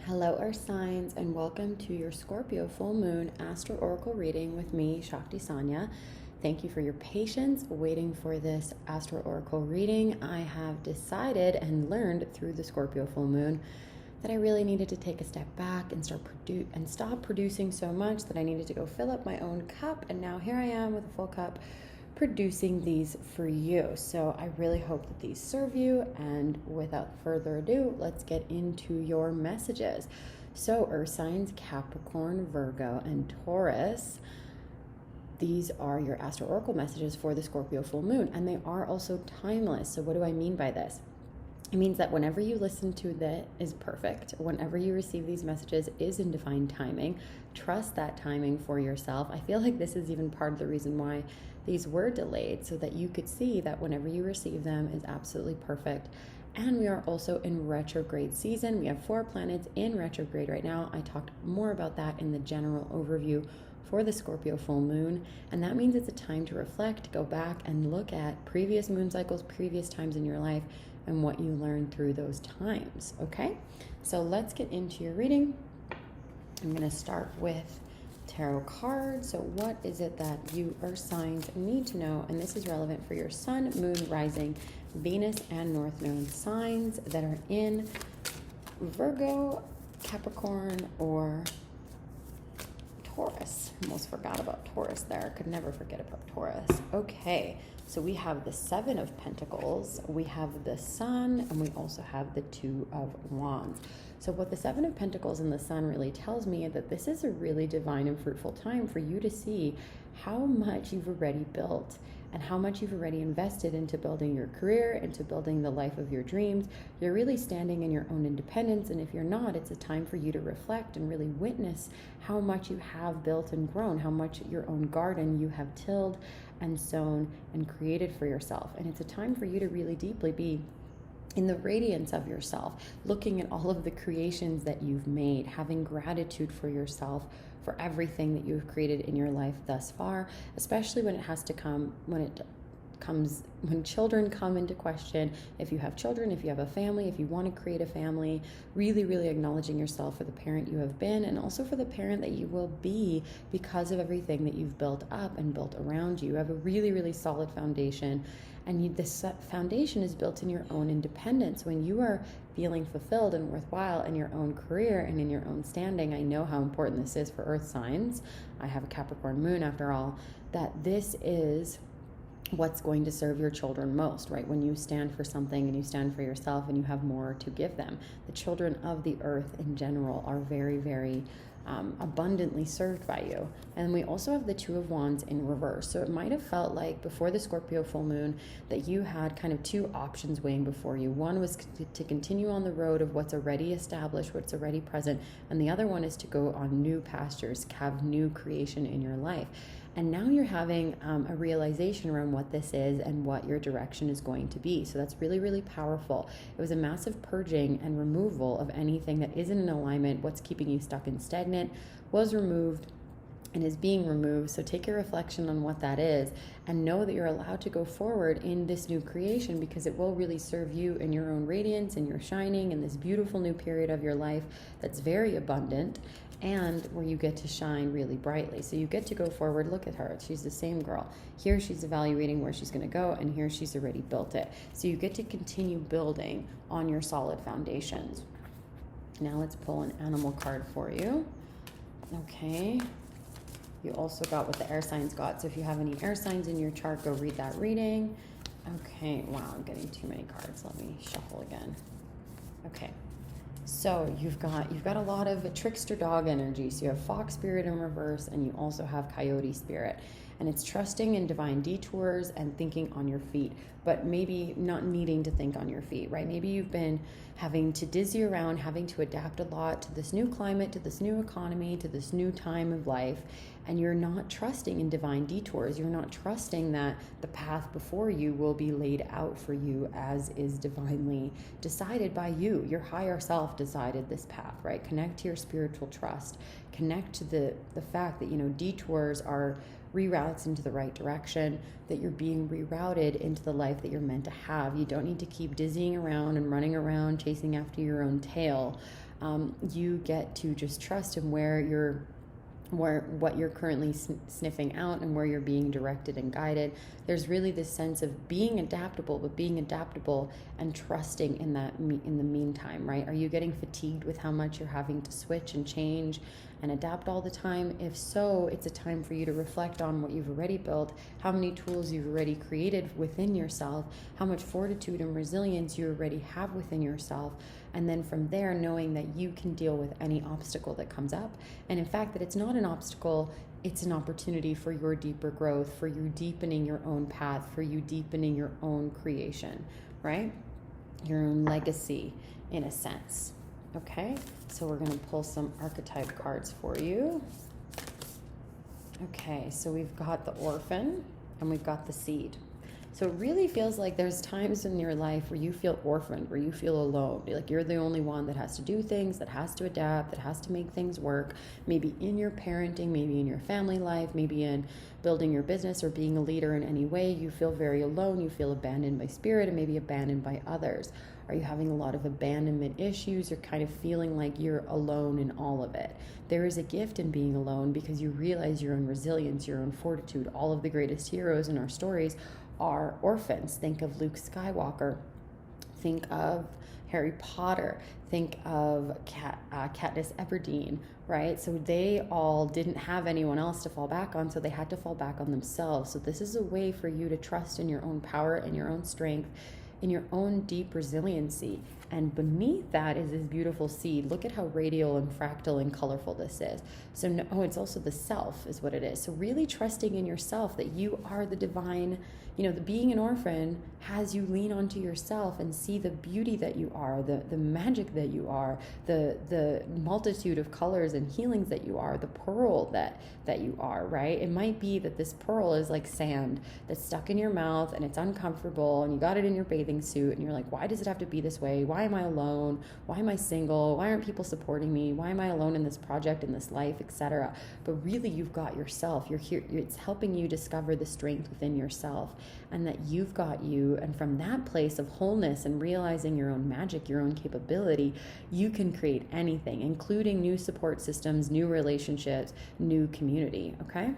Hello, Earth signs, and welcome to your Scorpio full moon Astro Oracle reading with me, Shakti Sanja. Thank you for your patience waiting for this Astro Oracle reading. I have decided and learned through the Scorpio full moon that I really needed to take a step back and stop producing so much, that I needed to go fill up my own cup, and now here I am with a full cup producing these for you. So I really hope that these serve you, and without further ado, let's get into your messages. So Earth signs Capricorn, Virgo, and Taurus, these are your Astro Oracle messages for the Scorpio full moon, and they are also timeless. So what do I mean by this? It means that whenever you listen to that is perfect. Whenever you receive these messages is in divine timing. Trust that timing for yourself. I feel like this is even part of the reason why these were delayed, so that you could see that whenever you receive them is absolutely perfect. And we are also in retrograde season. We have 4 planets in retrograde right now. I talked more about that in the general overview for the Scorpio full moon, and that means it's a time to reflect, go back and look at previous moon cycles, previous times in your life, and what you learned through those times. Okay, so let's get into your reading. I'm going to start with tarot cards. So what is it that you Earth signs need to know? And this is relevant for your sun, moon, rising, Venus, and North Node signs that are in Virgo, Capricorn, or Taurus. Almost forgot about Taurus there. Could never forget about Taurus. Okay, so we have the 7 of Pentacles, we have the Sun, and we also have the 2 of Wands. So what the 7 of Pentacles and the Sun really tells me is that this is a really divine and fruitful time for you to see how much you've already built and how much you've already invested into building your career, into building the life of your dreams. You're really standing in your own independence, and if you're not, it's a time for you to reflect and really witness how much you have built and grown, how much your own garden you have tilled and sown and created for yourself. And it's a time for you to really deeply be in the radiance of yourself, looking at all of the creations that you've made, having gratitude for yourself, for everything that you've created in your life thus far, especially when when children come into question. If you have children, if you have a family, if you want to create a family, really acknowledging yourself for the parent you have been, and also for the parent that you will be, because of everything that you've built up and built around you. You have a really solid foundation, and this foundation is built in your own independence. When you are feeling fulfilled and worthwhile in your own career and in your own standing, I know how important this is for Earth signs. I have a Capricorn moon after all, that this is what's going to serve your children most, right? When you stand for something and you stand for yourself and you have more to give them. The children of the earth in general are very abundantly served by you. And we also have the 2 of Wands in reverse. So it might have felt like before the Scorpio full moon that you had kind of 2 options weighing before you. One was to continue on the road of what's already established, what's already present, and the other one is to go on new pastures, have new creation in your life. And now you're having a realization around what this is and what your direction is going to be. So that's really powerful. It was a massive purging and removal of anything that isn't in alignment. What's keeping you stuck and stagnant was removed and is being removed. So take your reflection on what that is, and know that you're allowed to go forward in this new creation, because it will really serve you in your own radiance and your shining in this beautiful new period of your life that's very abundant, and where you get to shine really brightly. So you get to go forward. Look at her. She's the same girl. Here she's evaluating where she's going to go, and here she's already built it. So you get to continue building on your solid foundations. Now let's pull an animal card for you. Okay. You also got what the air signs got. So if you have any air signs in your chart, go read that reading. Okay. Wow, I'm getting too many cards. Let me shuffle again. Okay. So you've got a lot of trickster dog energy. So you have fox spirit in reverse, and you also have coyote spirit. And it's trusting in divine detours and thinking on your feet, but maybe not needing to think on your feet, right? Maybe you've been having to dizzy around, having to adapt a lot to this new climate, to this new economy, to this new time of life, and you're not trusting in divine detours. You're not trusting that the path before you will be laid out for you as is divinely decided by you. Your higher self decided this path, right? Connect to your spiritual trust. Connect to the fact that, detours are reroutes into the right direction, that you're being rerouted into the life that you're meant to have. You don't need to keep dizzying around and running around chasing after your own tail. You get to just trust in what you're currently sniffing out and where you're being directed and guided. There's really this sense of being adaptable, but being adaptable and trusting in that in the meantime, right? Are you getting fatigued with how much you're having to switch and change and adapt all the time? If so, it's a time for you to reflect on what you've already built, how many tools you've already created within yourself, how much fortitude and resilience you already have within yourself. And then from there, knowing that you can deal with any obstacle that comes up. And in fact, that it's not an obstacle, it's an opportunity for your deeper growth, for you deepening your own path, for you deepening your own creation, right? Your own legacy, in a sense. Okay, so we're going to pull some archetype cards for you. Okay, so we've got the orphan and we've got the seed. So it really feels like there's times in your life where you feel orphaned, where you feel alone. Like you're the only one that has to do things, that has to adapt, that has to make things work. Maybe in your parenting, maybe in your family life, maybe in building your business or being a leader in any way. You feel very alone. You feel abandoned by spirit and maybe abandoned by others. Are you having a lot of abandonment issues? You're kind of feeling like you're alone in all of it. There is a gift in being alone because you realize your own resilience, your own fortitude. All of the greatest heroes in our stories are orphans. Think of Luke Skywalker. Think of Harry Potter. Think of Katniss Everdeen, right? So they all didn't have anyone else to fall back on, so they had to fall back on themselves. So this is a way for you to trust in your own power and your own strength, in your own deep resiliency. And beneath that is this beautiful seed. Look at how radial and fractal and colorful this is. So, it's also the self is what it is. So really trusting in yourself that you are the divine, the being an orphan has you lean onto yourself and see the beauty that you are, the magic that you are, the multitude of colors and healings that you are, the pearl that you are, right? It might be that this pearl is like sand that's stuck in your mouth and it's uncomfortable and you got it in your bathing suit and you're like, why does it have to be this way? Why am I alone? Why am I single? Why aren't people supporting me? Why am I alone in this project, in this life, etc.? But really, you've got yourself. You're here. It's helping you discover the strength within yourself and that you've got you. And from that place of wholeness and realizing your own magic, your own capability, you can create anything, including new support systems, new relationships, new community. Okay?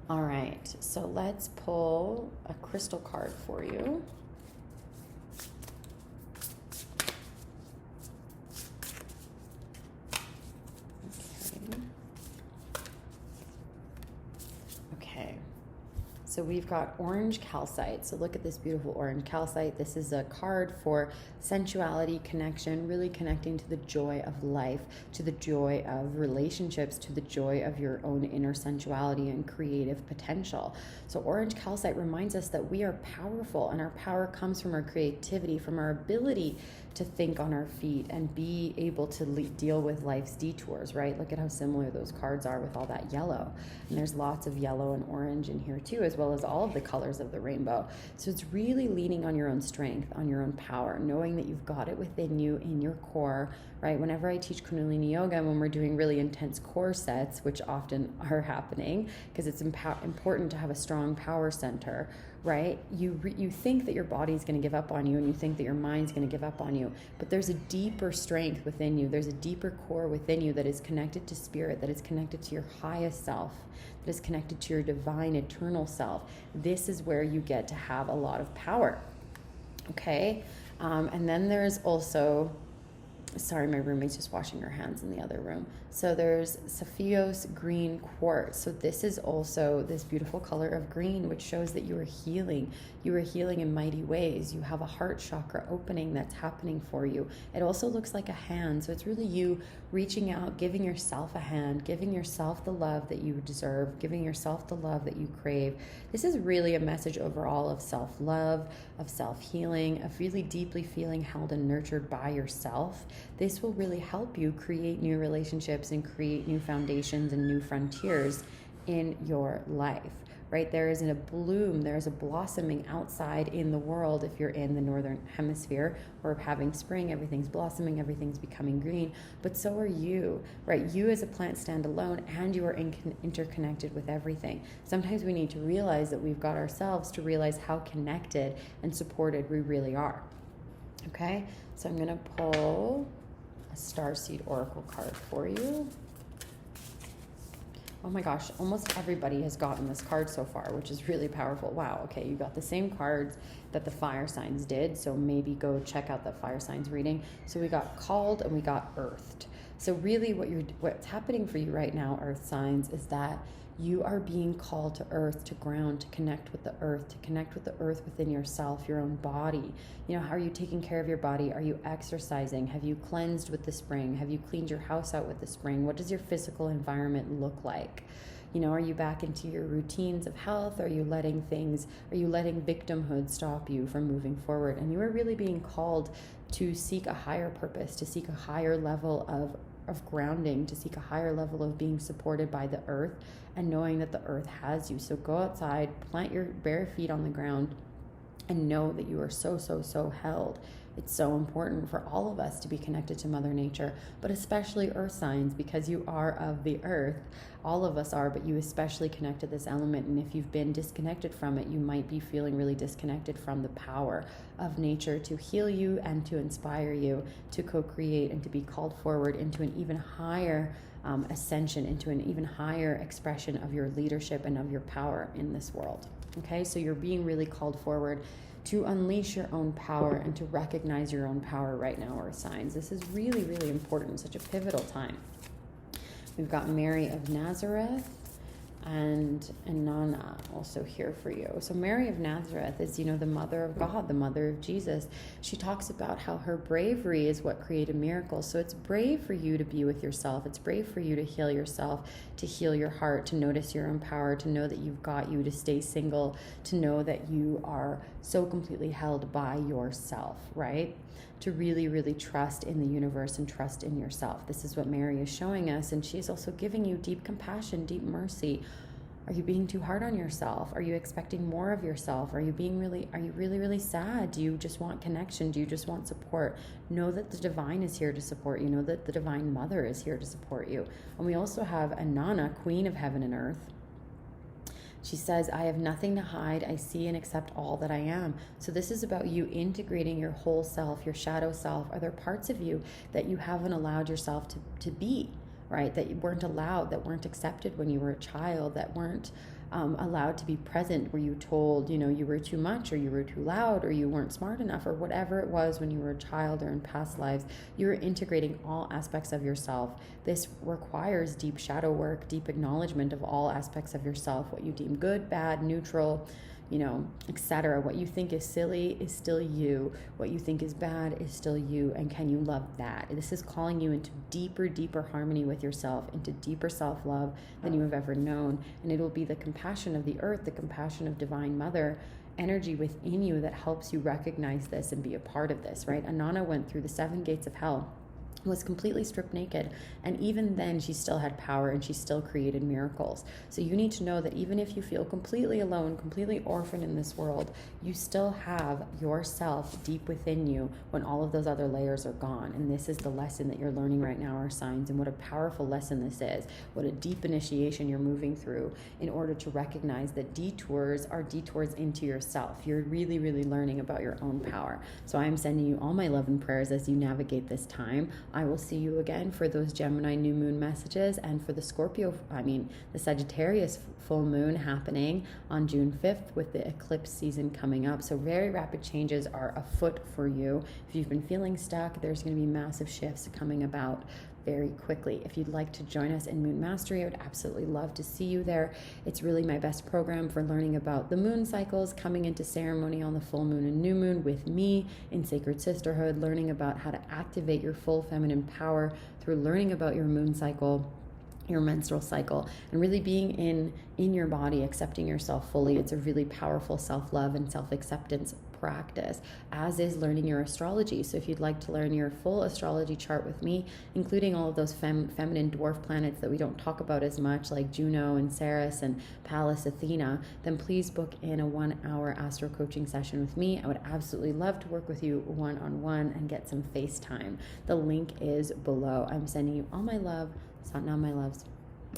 All right. So let's pull a crystal card for you. So we've got orange calcite. So look at this beautiful orange calcite. This is a card for sensuality, connection, really connecting to the joy of life, to the joy of relationships, to the joy of your own inner sensuality and creative potential. So orange calcite reminds us that we are powerful and our power comes from our creativity, from our ability to think on our feet and be able to deal with life's detours, right? Look at how similar those cards are with all that yellow. And there's lots of yellow and orange in here too, as well as all of the colors of the rainbow. So it's really leaning on your own strength, on your own power, knowing that you've got it within you in your core, right? Whenever I teach Kundalini Yoga, when we're doing really intense core sets, which often are happening because it's important to have a strong power center, right? You think that your body's going to give up on you and you think that your mind's going to give up on you, but there's a deeper strength within you. There's a deeper core within you that is connected to spirit, that is connected to your highest self, that is connected to your divine eternal self. This is where you get to have a lot of power. Okay? And then there's also, sorry, my roommate's just washing her hands in the other room. So there's Sapphirose green quartz. So this is also this beautiful color of green, which shows that you are healing. You are healing in mighty ways. You have a heart chakra opening that's happening for you. It also looks like a hand. So it's really you reaching out, giving yourself a hand, giving yourself the love that you deserve, giving yourself the love that you crave. This is really a message overall of self-love, of self-healing, of really deeply feeling held and nurtured by yourself. This will really help you create new relationships and create new foundations and new frontiers in your life, right? There is a bloom, there's a blossoming outside in the world. If you're in the northern hemisphere or having spring, everything's blossoming, everything's becoming green, but so are you, right? You as a plant stand alone and you are interconnected with everything. Sometimes we need to realize that we've got ourselves to realize how connected and supported we really are. Okay, so I'm going to pull a starseed oracle card for you. Oh my gosh, almost everybody has gotten this card so far, which is really powerful. Wow, okay, you got the same cards that the fire signs did, so maybe go check out the fire signs reading. So we got called and we got earthed. So really what's happening for you right now, earth signs, is that you are being called to earth, to ground, to connect with the earth within yourself, your own body. You know, how are you taking care of your body? Are you exercising? Have you cleansed with the spring? Have you cleaned your house out with the spring? What does your physical environment look like? You know, are you back into your routines of health? Are you letting victimhood stop you from moving forward? And you are really being called to seek a higher purpose, to seek a higher level of grounding, to seek a higher level of being supported by the earth and knowing that the earth has you. So go outside, plant your bare feet on the ground, and know that you are so held. It's so important for all of us to be connected to Mother Nature, but especially earth signs, because you are of the earth. All of us are, but you especially connect to this element. And if you've been disconnected from it, you might be feeling really disconnected from the power of nature to heal you and to inspire you to co-create and to be called forward into an even higher ascension, into an even higher expression of your leadership and of your power in this world. Okay, so you're being really called forward to unleash your own power and to recognize your own power right now, earth signs. This is really, really important, such a pivotal time. We've got Mary of Nazareth and Nana also here for you. So Mary of Nazareth is, you know, the mother of God, the mother of Jesus. She talks about how her bravery is what created miracles. So it's brave for you to be with yourself. It's brave for you to heal yourself, to heal your heart, to notice your own power, to know that you've got you, to stay single, to know that you are so completely held by yourself, right? To really, really trust in the universe and trust in yourself. This is what Mary is showing us. And she's also giving you deep compassion, deep mercy. Are you being too hard on yourself? Are you expecting more of yourself? Are you really sad? Do you just want connection? Do you just want support? Know that the divine is here to support you. Know that the divine mother is here to support you. And we also have Inanna, queen of heaven and earth. She says, I have nothing to hide. I see and accept all that I am. So this is about you integrating your whole self, your shadow self. Are there parts of you that you haven't allowed yourself to be, right? That you weren't allowed, that weren't accepted when you were a child, that weren't allowed to be present? Were you told, you know, you were too much, or you were too loud, or you weren't smart enough, or whatever it was when you were a child or in past lives? You're integrating all aspects of yourself. This requires deep shadow work, deep acknowledgement of all aspects of yourself, what you deem good, bad, neutral, you know, etc. What you think is silly is still you. What you think is bad is still you. And can you love that? This is calling you into deeper harmony with yourself, into deeper self-love than you have ever known. And it will be the compassion of the earth, the compassion of Divine Mother energy within you that helps you recognize this and be a part of this, right? Inanna went through the 7 gates of hell, was completely stripped naked, and even then she still had power and she still created miracles. So you need to know that even if you feel completely alone, completely orphaned in this world, you still have yourself deep within you when all of those other layers are gone. And this is the lesson that you're learning right now, our signs, and what a powerful lesson this is. What a deep initiation you're moving through in order to recognize that detours are detours into yourself. You're really learning about your own power. So I'm sending you all my love and prayers as you navigate this time. I will see you again for those Gemini new moon messages and for the the Sagittarius full moon happening on June 5th with the eclipse season coming up. So very rapid changes are afoot for you. If you've been feeling stuck, there's going to be massive shifts coming about very quickly. If you'd like to join us in Moon Mastery, I would absolutely love to see you there. It's really my best program for learning about the moon cycles, coming into ceremony on the full moon and new moon with me in Sacred Sisterhood, learning about how to activate your full feminine power through learning about your moon cycle, your menstrual cycle, and really being in your body, accepting yourself fully. It's a really powerful self-love and self-acceptance practice, as is learning your astrology. So if you'd like to learn your full astrology chart with me, including all of those feminine dwarf planets that we don't talk about as much, like Juno and Ceres and Pallas Athena, then please book in a 1-hour Astro coaching session with me. I would absolutely love to work with you one-on-one and get some FaceTime. The link is below. I'm sending you all my love. Satnam, my loves.